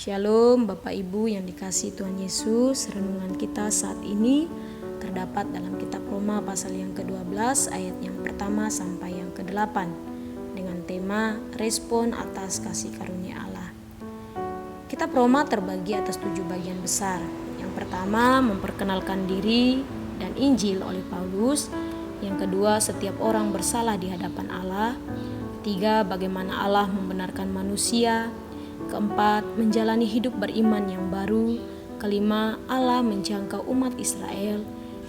Shalom Bapak Ibu yang dikasihi Tuhan Yesus. Renungan kita saat ini terdapat dalam kitab Roma pasal yang ke-12 ayat yang pertama sampai yang ke-8 dengan tema respon atas kasih karunia Allah. Kitab Roma terbagi atas 7 bagian besar. Yang pertama, memperkenalkan diri dan Injil oleh Paulus. Yang kedua, setiap orang bersalah di hadapan Allah. Ketiga, bagaimana Allah membenarkan manusia. Keempat, menjalani hidup beriman yang baru. Kelima, Allah menjangkau umat Israel.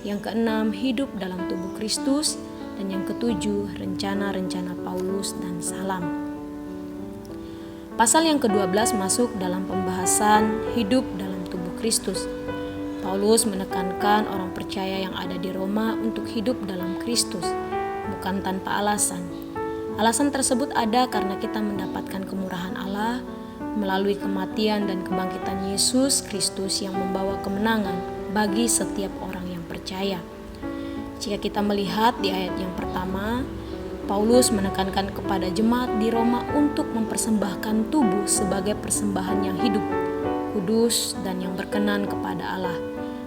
Yang keenam, hidup dalam tubuh Kristus. Dan yang ketujuh, rencana-rencana Paulus dan Salam. Pasal yang ke-12 masuk dalam pembahasan hidup dalam tubuh Kristus. Paulus menekankan orang percaya yang ada di Roma untuk hidup dalam Kristus, bukan tanpa alasan. Alasan tersebut ada karena kita mendapatkan kemurahan Allah melalui kematian dan kebangkitan Yesus Kristus yang membawa kemenangan bagi setiap orang yang percaya. Jika kita melihat di ayat yang pertama, Paulus menekankan kepada jemaat di Roma untuk mempersembahkan tubuh sebagai persembahan yang hidup, kudus, dan yang berkenan kepada Allah.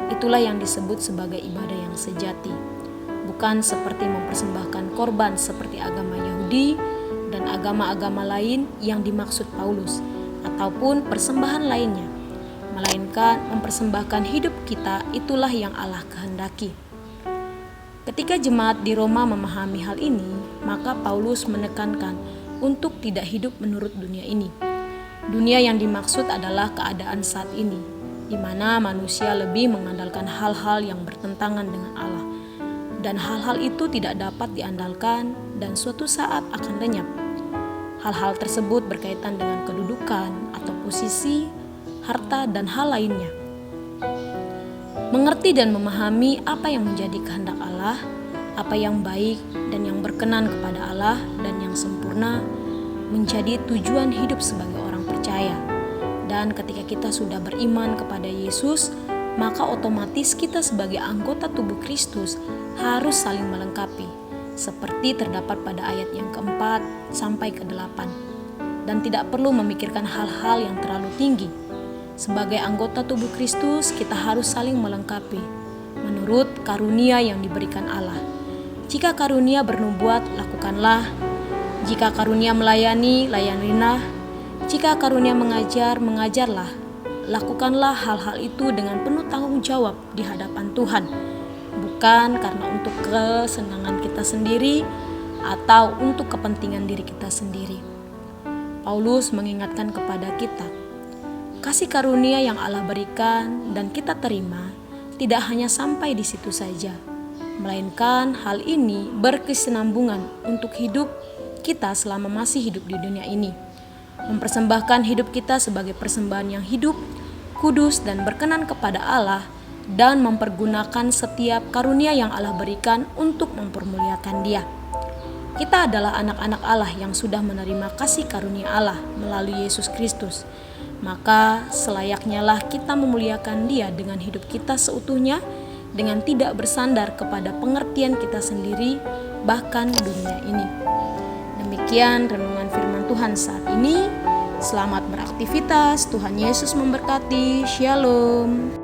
Itulah yang disebut sebagai ibadah yang sejati, bukan seperti mempersembahkan korban seperti agama Yahudi dan agama-agama lain yang dimaksud Paulus, ataupun persembahan lainnya, melainkan mempersembahkan hidup kita. Itulah yang Allah kehendaki. Ketika jemaat di Roma memahami hal ini, maka Paulus menekankan untuk tidak hidup menurut dunia ini. Dunia yang dimaksud adalah keadaan saat ini, di mana manusia lebih mengandalkan hal-hal yang bertentangan dengan Allah, dan hal-hal itu tidak dapat diandalkan dan suatu saat akan lenyap. Hal-hal tersebut berkaitan dengan kedudukan atau posisi, harta, dan hal lainnya. Mengerti dan memahami apa yang menjadi kehendak Allah, apa yang baik dan yang berkenan kepada Allah dan yang sempurna, menjadi tujuan hidup sebagai orang percaya. Dan ketika kita sudah beriman kepada Yesus, maka otomatis kita sebagai anggota tubuh Kristus harus saling melengkapi, seperti terdapat pada ayat yang keempat sampai ke-8, dan tidak perlu memikirkan hal-hal yang terlalu tinggi. Sebagai anggota tubuh Kristus, kita harus saling melengkapi menurut karunia yang diberikan Allah. Jika karunia bernubuat, lakukanlah. Jika karunia melayani, layanilah. Jika karunia mengajar, mengajarlah. Lakukanlah hal-hal itu dengan penuh tanggung jawab di hadapan Tuhan, bukan karena untuk kesenangan kita sendiri atau untuk kepentingan diri kita sendiri. Paulus mengingatkan kepada kita, kasih karunia yang Allah berikan dan kita terima tidak hanya sampai di situ saja, melainkan hal ini berkesinambungan untuk hidup kita selama masih hidup di dunia ini. Mempersembahkan hidup kita sebagai persembahan yang hidup, kudus, dan berkenan kepada Allah, dan mempergunakan setiap karunia yang Allah berikan untuk mempermuliakan Dia. Kita adalah anak-anak Allah yang sudah menerima kasih karunia Allah melalui Yesus Kristus. Maka selayaknya lah kita memuliakan Dia dengan hidup kita seutuhnya, dengan tidak bersandar kepada pengertian kita sendiri, bahkan dunia ini. Demikian renungan firman Tuhan saat ini. Selamat beraktivitas, Tuhan Yesus memberkati. Shalom.